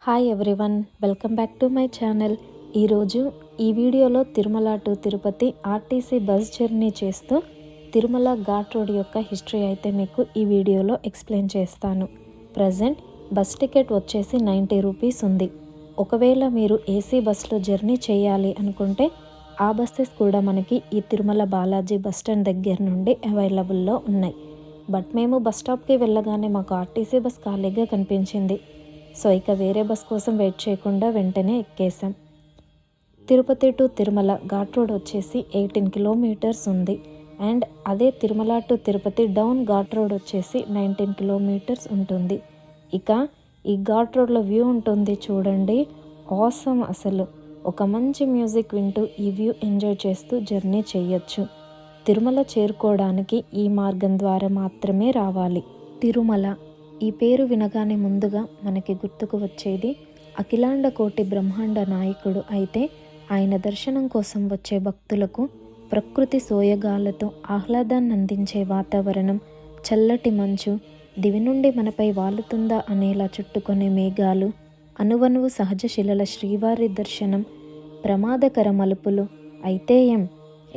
Hi everyone, welcome back to my channel. ఈరోజు ఈ వీడియోలో Tirumala to Tirupati RTC bus journey చేస్తూ తిరుమల ఘాట్ రోడ్ యొక్క హిస్టరీ అయితే మీకు ఈ వీడియోలో ఎక్స్ప్లెయిన్ చేస్తాను. ప్రజెంట్ బస్ టికెట్ వచ్చేసి 90 రూపీస్ ఉంది. ఒకవేళ మీరు ఏసీ బస్లో జర్నీ చేయాలి అనుకుంటే ఆ బస్సెస్ కూడా మనకి ఈ తిరుమల బాలాజీ బస్ స్టాండ్ దగ్గర నుండి అవైలబుల్లో ఉన్నాయి. బట్ మేము బస్ స్టాప్కి వెళ్ళగానే మాకు ఆర్టీసీ బస్ ఖాళీగా కనిపించింది. సో ఇక వేరే బస్ కోసం వెయిట్ చేయకుండా వెంటనే ఎక్కేసాం. తిరుపతి టు తిరుమల ఘాట్ రోడ్ వచ్చేసి 18 కిలోమీటర్స్ ఉంది. అండ్ అదే Tirumala to Tirupati down ghat road వచ్చేసి 19 కిలోమీటర్స్ ఉంటుంది. ఇక ఈ ఘాట్ రోడ్లో వ్యూ ఉంటుంది చూడండి, ఆసమ్. అసలు ఒక మంచి మ్యూజిక్ వింటూ ఈ వ్యూ ఎంజాయ్ చేస్తూ జర్నీ చేయొచ్చు. తిరుమల చేరుకోవడానికి ఈ మార్గం ద్వారా మాత్రమే రావాలి. తిరుమల ఈ పేరు వినగానే ముందుగా మనకి గుర్తుకు వచ్చేది అఖిలాండ కోటి బ్రహ్మాండ నాయకుడు. అయితే ఆయన దర్శనం కోసం వచ్చే భక్తులకు ప్రకృతి సోయగాలతో ఆహ్లాదాన్ని అందించే వాతావరణం, చల్లటి మంచు, దివి నుండి మనపై వాలుతుందా అనేలా చుట్టుకునే మేఘాలు, అనువనువు సహజ శిలల శ్రీవారి దర్శనం, ప్రమాదకర మలుపులు, అయితే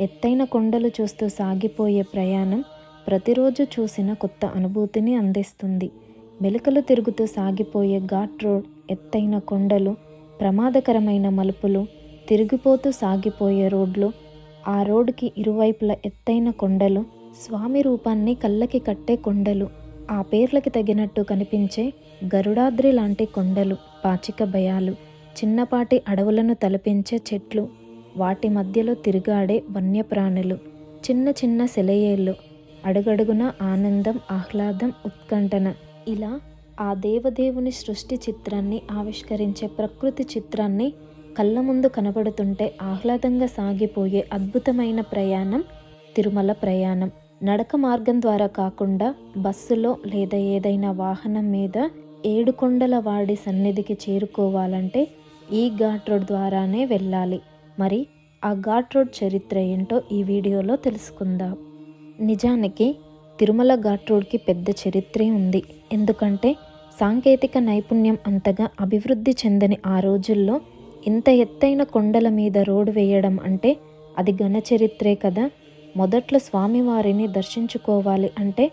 ఎత్తైన కొండలు చూస్తూ సాగిపోయే ప్రయాణం ప్రతిరోజు చూసిన కొత్త అనుభూతిని అందిస్తుంది. మెలికలు తిరుగుతూ సాగిపోయే ఘాట్ రోడ్, ఎత్తైన కొండలు, ప్రమాదకరమైన మలుపులు, తిరిగిపోతూ సాగిపోయే రోడ్లు, ఆ రోడ్డుకి ఇరువైపుల ఎత్తైన కొండలు, స్వామి రూపాన్ని కళ్ళకి కట్టే కొండలు, ఆ పేర్లకి తగినట్టు కనిపించే గరుడాద్రి లాంటి కొండలు, పాచిక భయాలు, చిన్నపాటి అడవులను తలపించే చెట్లు, వాటి మధ్యలో తిరుగాడే వన్యప్రాణులు, చిన్న చిన్న సెలయేళ్ళు, అడుగడుగున ఆనందం, ఆహ్లాదం, ఉత్కంఠన, ఇలా ఆ దేవదేవుని సృష్టి చిత్రాన్ని ఆవిష్కరించే ప్రకృతి చిత్రాన్ని కళ్ళ ముందు కనబడుతుంటే ఆహ్లాదంగా సాగిపోయే అద్భుతమైన ప్రయాణం తిరుమల ప్రయాణం. నడక మార్గం ద్వారా కాకుండా బస్సులో లేదా ఏదైనా వాహనం మీద ఏడుకొండల వాడి సన్నిధికి చేరుకోవాలంటే ఈ ఘాట్ రోడ్ ద్వారానే వెళ్ళాలి. మరి ఆ ఘాట్ రోడ్ చరిత్ర ఏంటో ఈ వీడియోలో తెలుసుకుందాం. నిజానికి తిరుమల ఘాట్ రోడ్కి పెద్ద చరిత్రే ఉంది. ఎందుకంటే సాంకేతిక నైపుణ్యం అంతగా అభివృద్ధి చెందని ఆ రోజుల్లో ఇంత ఎత్తైన కొండల మీద రోడ్డు వేయడం అంటే అది ఘన చరిత్రే కదా. మొదట్లో స్వామివారిని దర్శించుకోవాలి అంటే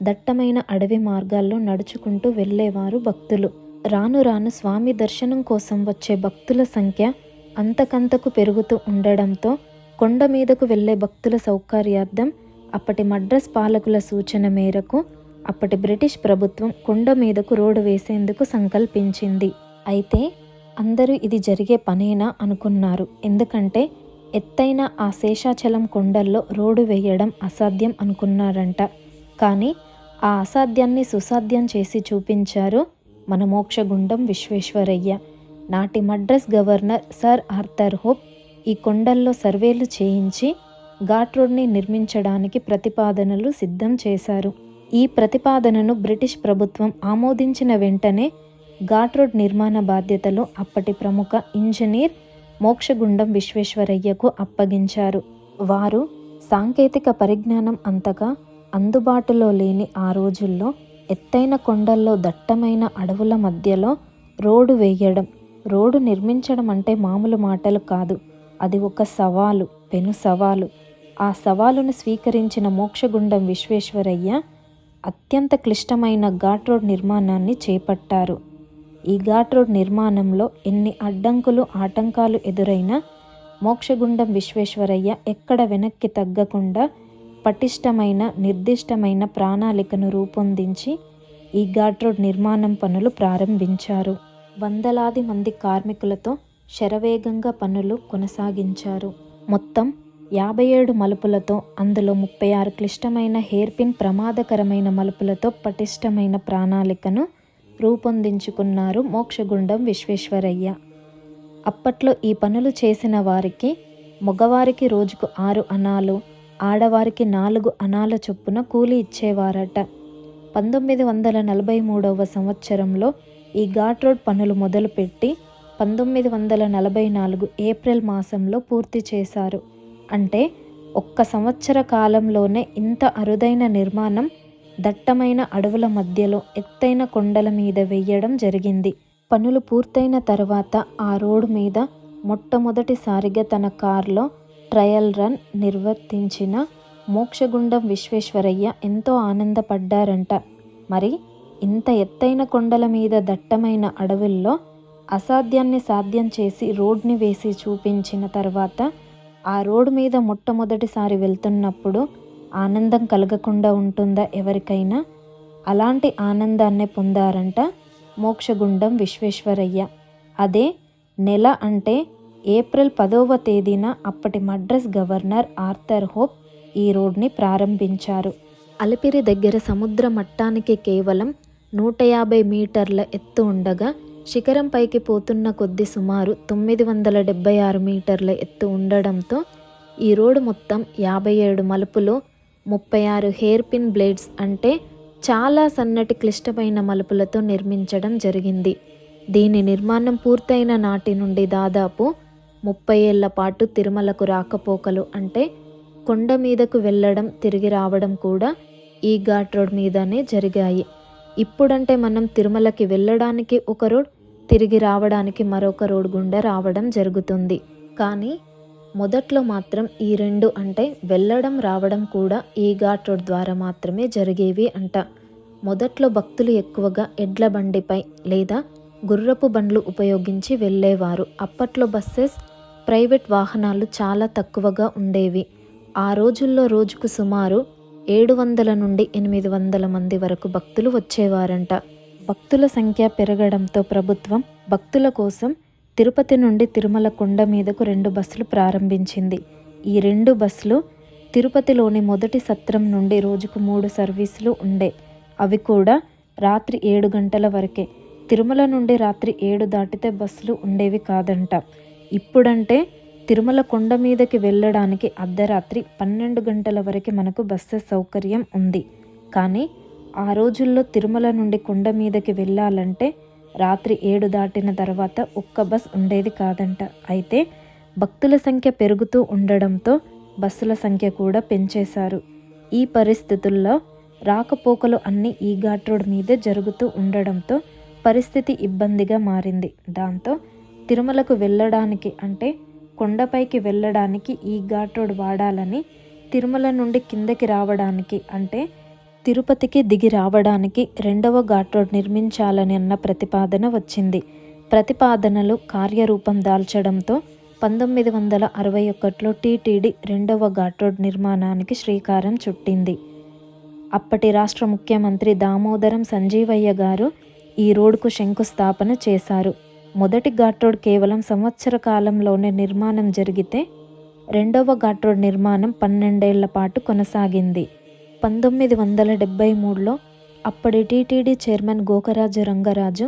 దట్టమైన అడవి మార్గాల్లో నడుచుకుంటూ వెళ్ళేవారు భక్తులు. రాను రాను స్వామి దర్శనం కోసం వచ్చే భక్తుల సంఖ్య అంతకంతకు పెరుగుతూ ఉండడంతో కొండ మీదకు వెళ్ళే భక్తుల సౌకర్యార్థం అప్పటి మద్రాస్ పాలకుల సూచన మేరకు అప్పటి బ్రిటిష్ ప్రభుత్వం కొండ మీదకు రోడ్డు వేసేందుకు సంకల్పించింది. అయితే అందరూ ఇది జరిగే పనేనా అనుకున్నారు. ఎందుకంటే ఎత్తైన ఆ శేషాచలం కొండల్లో రోడ్డు వేయడం అసాధ్యం అనుకున్నారంట. కానీ ఆ అసాధ్యాన్ని సుసాధ్యం చేసి చూపించారు మన మోక్షగుండం విశ్వేశ్వరయ్య. నాటి Madras governor sir Arthur hope ఈ కొండల్లో సర్వేలు చేయించి ఘాట్ రోడ్ని నిర్మించడానికి ప్రతిపాదనలు సిద్ధం చేశారు. ఈ ప్రతిపాదనను బ్రిటిష్ ప్రభుత్వం ఆమోదించిన వెంటనే ఘాట్ రోడ్ నిర్మాణ బాధ్యతలు అప్పటి ప్రముఖ ఇంజనీర్ మోక్షగుండం విశ్వేశ్వరయ్యకు అప్పగించారు. వారు సాంకేతిక పరిజ్ఞానం అంతగా అందుబాటులో లేని ఆ రోజుల్లో ఎత్తైన కొండల్లో దట్టమైన అడవుల మధ్యలో రోడ్డు వేయడం, రోడ్డు నిర్మించడం అంటే మామూలు మాటలు కాదు. అది ఒక సవాలు, పెను సవాలు. ఆ సవాలును స్వీకరించిన మోక్షగుండం విశ్వేశ్వరయ్య అత్యంత క్లిష్టమైన ఘాట్ రోడ్ నిర్మాణాన్ని చేపట్టారు. ఈ ఘాట్ రోడ్ నిర్మాణంలో ఎన్ని అడ్డంకులు, ఆటంకాలు ఎదురైనా మోక్షగుండం విశ్వేశ్వరయ్య ఎక్కడ వెనక్కి తగ్గకుండా పటిష్టమైన, నిర్దిష్టమైన ప్రణాళికను రూపొందించి ఈ ఘాట్ రోడ్ నిర్మాణం పనులు ప్రారంభించారు. వందలాది మంది కార్మికులతో శరవేగంగా పనులు కొనసాగించారు. మొత్తం 57 మలుపులతో, అందులో 36 క్లిష్టమైన హెయిర్పిన్ ప్రమాదకరమైన మలుపులతో పటిష్టమైన ప్రణాళికను రూపొందించుకున్నారు మోక్షగుండం విశ్వేశ్వరయ్య. అప్పట్లో ఈ పనులు చేసిన వారికి మగవారికి రోజుకు 6 అణాలు, ఆడవారికి 4 అణాల చొప్పున కూలి ఇచ్చేవారట. 1943వ సంవత్సరంలో ఈ ఘాట్ రోడ్ పనులు మొదలుపెట్టి 1944 ఏప్రిల్ మాసంలో పూర్తి చేశారు. అంటే ఒక్క సంవత్సర కాలంలోనే ఇంత అరుదైన నిర్మాణం దట్టమైన అడవుల మధ్యలో ఎత్తైన కొండల మీద వేయడం జరిగింది. పనులు పూర్తయిన తర్వాత ఆ రోడ్డు మీద మొట్టమొదటిసారిగా తన కారులో ట్రయల్ రన్ నిర్వర్తించిన మోక్షగుండం విశ్వేశ్వరయ్య ఎంతో ఆనందపడ్డారంట. మరి ఇంత ఎత్తైన కొండల మీద దట్టమైన అడవుల్లో అసాధ్యాన్ని సాధ్యం చేసి రోడ్ని వేసి చూపించిన తర్వాత ఆ రోడ్డు మీద మొట్టమొదటిసారి వెళ్తున్నప్పుడు ఆనందం కలగకుండా ఉంటుందా ఎవరికైనా? అలాంటి ఆనందాన్నే పొందారంట మోక్షగుండం విశ్వేశ్వరయ్య. అదే నెల అంటే ఏప్రిల్ 10వ తేదీన అప్పటి మద్రాస్ గవర్నర్ ఆర్థర్ హోప్ ఈ రోడ్ని ప్రారంభించారు. అలిపిరి దగ్గర సముద్ర మట్టానికి కేవలం 150 మీటర్ల ఎత్తు ఉండగా శిఖరం పైకి పోతున్న కొద్ది సుమారు 976 మీటర్ల ఎత్తు ఉండడంతో ఈ రోడ్డు మొత్తం 57 మలుపులు, 36 హెయిర్ పిన్ బ్లేడ్స్ అంటే చాలా సన్నటి క్లిష్టమైన మలుపులతో నిర్మించడం జరిగింది. దీని నిర్మాణం పూర్తయిన నాటి నుండి దాదాపు 30 ఏళ్ల పాటు తిరుమలకు రాకపోకలు అంటే కొండ మీదకు వెళ్ళడం తిరిగి రావడం కూడా ఈ ఘాట్ రోడ్ మీదనే జరిగాయి. ఇప్పుడంటే మనం తిరుమలకి వెళ్ళడానికి ఒక రోడ్, తిరిగి రావడానికి మరొక రోడ్ గుండా రావడం జరుగుతుంది. కానీ మొదట్లో మాత్రం ఈ రెండు అంటే వెళ్ళడం రావడం కూడా ఈ ఘాట్ రోడ్ ద్వారా మాత్రమే జరిగేవి అంట. మొదట్లో భక్తులు ఎక్కువగా ఎడ్ల బండిపై లేదా గుర్రపు బండ్లు ఉపయోగించి వెళ్ళేవారు. అప్పట్లో బస్సెస్, ప్రైవేట్ వాహనాలు చాలా తక్కువగా ఉండేవి. ఆ రోజుల్లో రోజుకు సుమారు 700 నుండి 800 మంది వరకు భక్తులు వచ్చేవారంట. భక్తుల సంఖ్య పెరగడంతో ప్రభుత్వం భక్తుల కోసం తిరుపతి నుండి తిరుమల కొండ మీదకు 2 బస్సులు ప్రారంభించింది. ఈ 2 బస్సులు తిరుపతిలోని మొదటి సత్రం నుండి రోజుకు 3 సర్వీసులు ఉండే. అవి కూడా రాత్రి 7 గంటల వరకే. తిరుమల నుండి రాత్రి 7 దాటితే బస్సులు ఉండేవి కాదంట. ఇప్పుడంటే తిరుమల కొండ మీదకి వెళ్ళడానికి అర్ధరాత్రి 12 గంటల వరకు మనకు బస్సెస్ సౌకర్యం ఉంది. కానీ ఆ రోజుల్లో తిరుమల నుండి కొండ మీదకి వెళ్ళాలంటే రాత్రి 7 దాటిన తర్వాత ఒక్క బస్ ఉండేది కాదంట. అయితే భక్తుల సంఖ్య పెరుగుతూ ఉండడంతో బస్సుల సంఖ్య కూడా పెంచేశారు. ఈ పరిస్థితుల్లో రాకపోకలు అన్నీ ఈ ఘాట్ రోడ్ మీదే జరుగుతూ ఉండడంతో పరిస్థితి ఇబ్బందిగా మారింది. దాంతో తిరుమలకు వెళ్ళడానికి అంటే కొండపైకి వెళ్ళడానికి ఈ ఘాట్ రోడ్ వాడాలని, తిరుమల నుండి కిందకి రావడానికి అంటే తిరుపతికి దిగి రావడానికి 2వ ఘాట్ రోడ్ నిర్మించాలని అన్న ప్రతిపాదన వచ్చింది. ప్రతిపాదనలు కార్యరూపం దాల్చడంతో 1961లో టీటీడీ 2వ ఘాట్ రోడ్ నిర్మాణానికి శ్రీకారం చుట్టింది. అప్పటి రాష్ట్ర ముఖ్యమంత్రి దామోదరం సంజీవయ్య గారు ఈ రోడ్డుకు శంకుస్థాపన చేశారు. మొదటి ఘాట్ రోడ్ కేవలం సంవత్సర కాలంలోనే నిర్మాణం జరిగితే 2వ ఘాట్ రోడ్ నిర్మాణం 12 ఏళ్ల పాటు కొనసాగింది. 1973లో అప్పటి టీటీడీ చైర్మన్ గోకరాజు రంగరాజు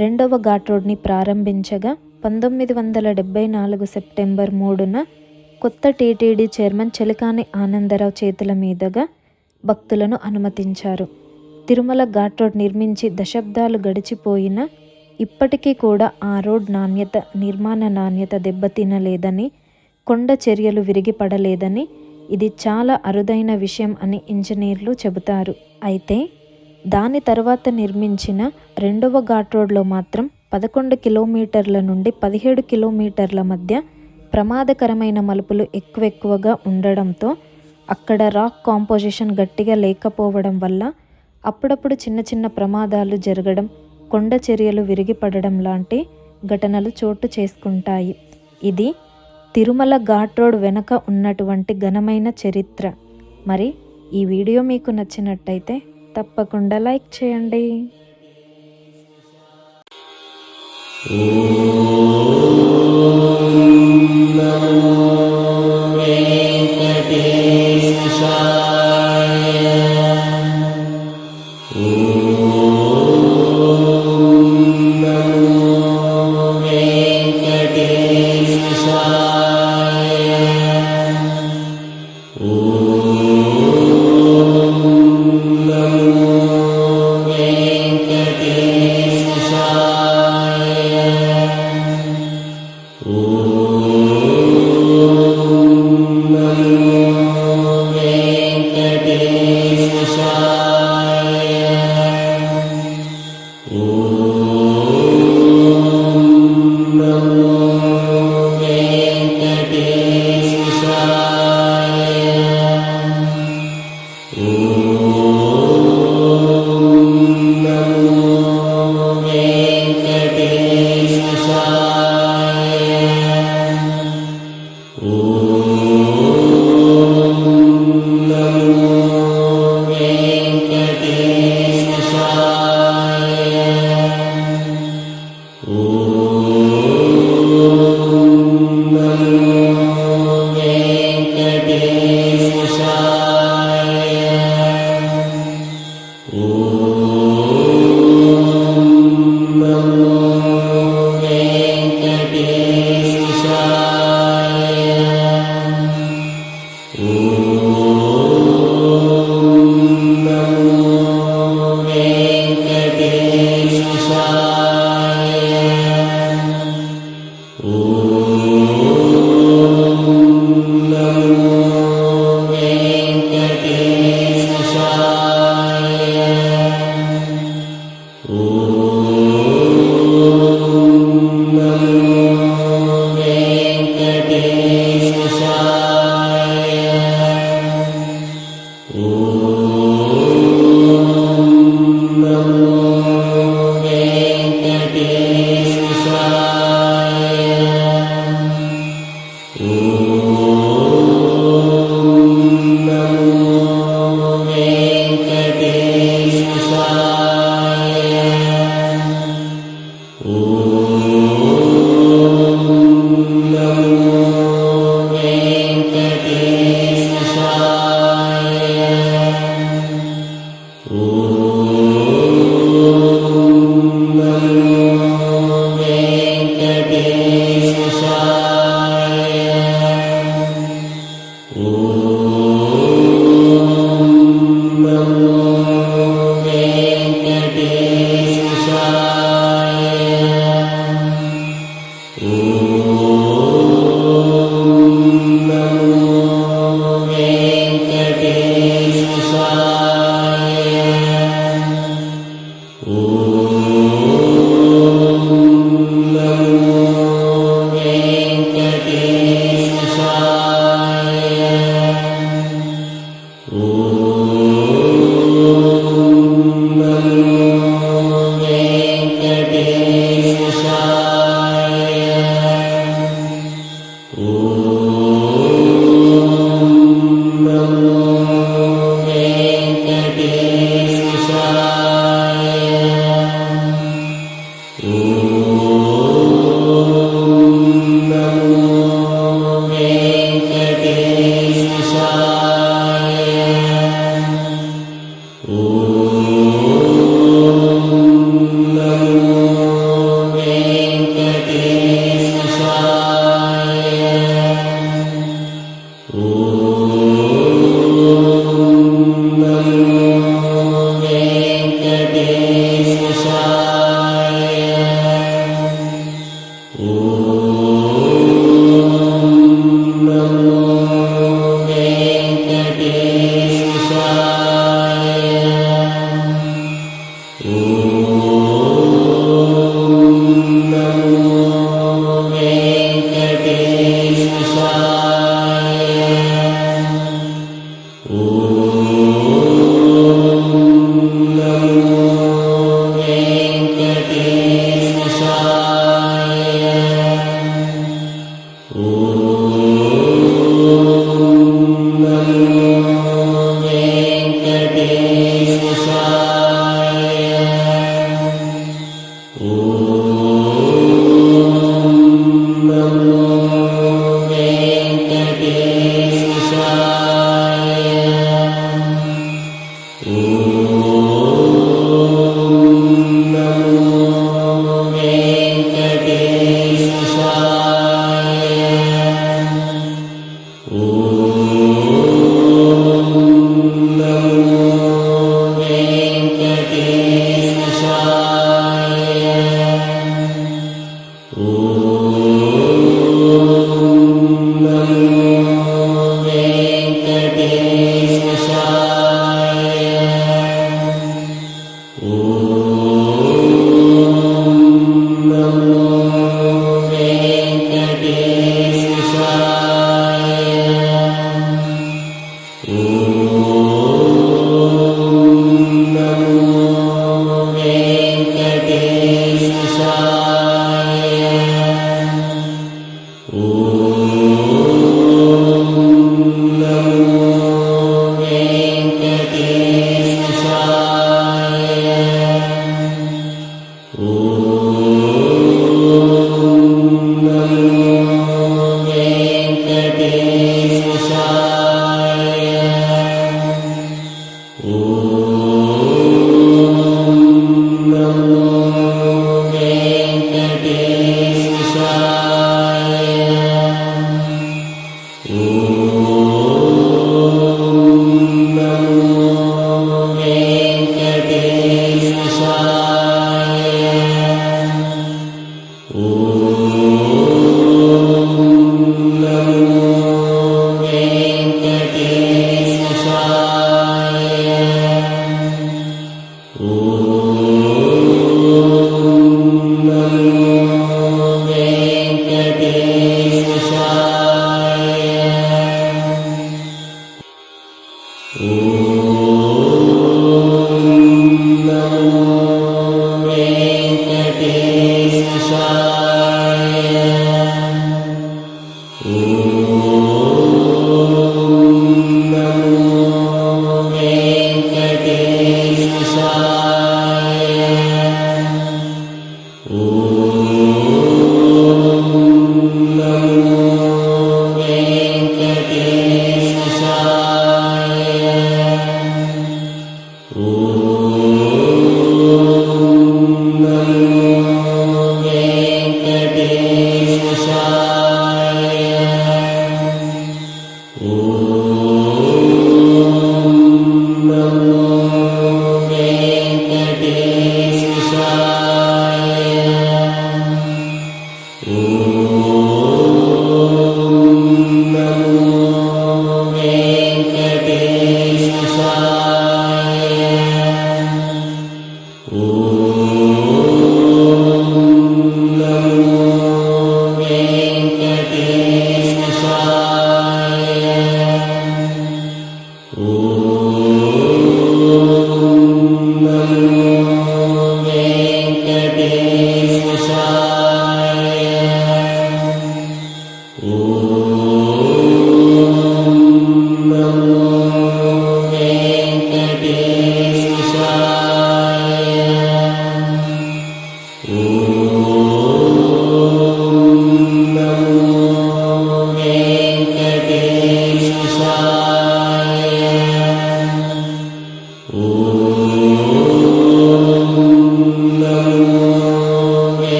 2వ ఘాట్ రోడ్ని ప్రారంభించగా 1974 సెప్టెంబర్ 3న కొత్త టీటీడీ చైర్మన్ చెలికాని ఆనందరావు చేతుల మీదుగా భక్తులను అనుమతించారు. తిరుమల ఘాట్ రోడ్ నిర్మించి దశాబ్దాలు గడిచిపోయినా ఇప్పటికీ కూడా ఆ రోడ్ నాణ్యత, నిర్మాణ నాణ్యత దెబ్బతినలేదని, కొండ చర్యలు విరిగిపడలేదని, ఇది చాలా అరుదైన విషయం అని ఇంజనీర్లు చెబుతారు. అయితే దాని తర్వాత నిర్మించిన 2వ ఘాట్ రోడ్లో మాత్రం 11 కిలోమీటర్ల నుండి 17 కిలోమీటర్ల మధ్య ప్రమాదకరమైన మలుపులు ఎక్కువగా ఉండడంతో అక్కడ రాక్ కాంపోజిషన్ గట్టిగా లేకపోవడం వల్ల అప్పుడప్పుడు చిన్న చిన్న ప్రమాదాలు జరగడం, కొండ చర్యలు విరిగిపడడం లాంటి ఘటనలు చోటు చేసుకుంటాయి. ఇది తిరుమల ఘాట్ రోడ్ వెనక ఉన్నటువంటి ఘనమైన చరిత్ర. మరి ఈ వీడియో మీకు నచ్చినట్టయితే తప్పకుండా లైక్ చేయండి.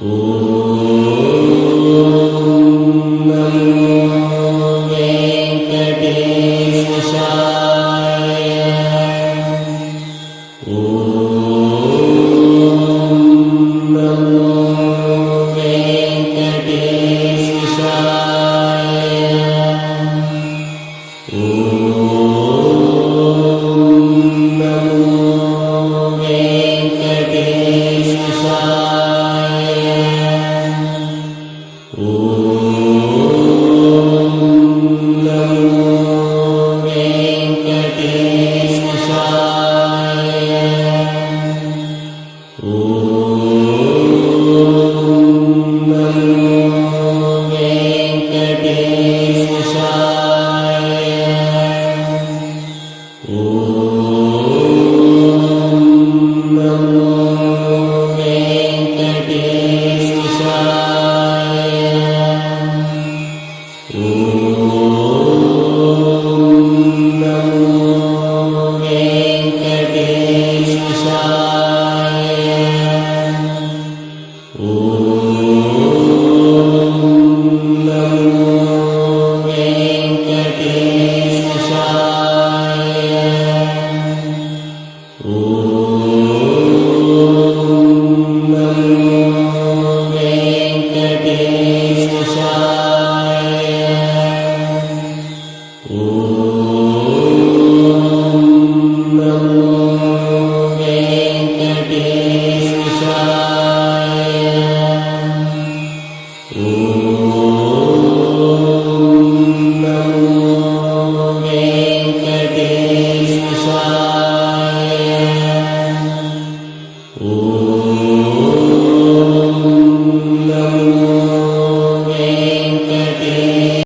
Oh.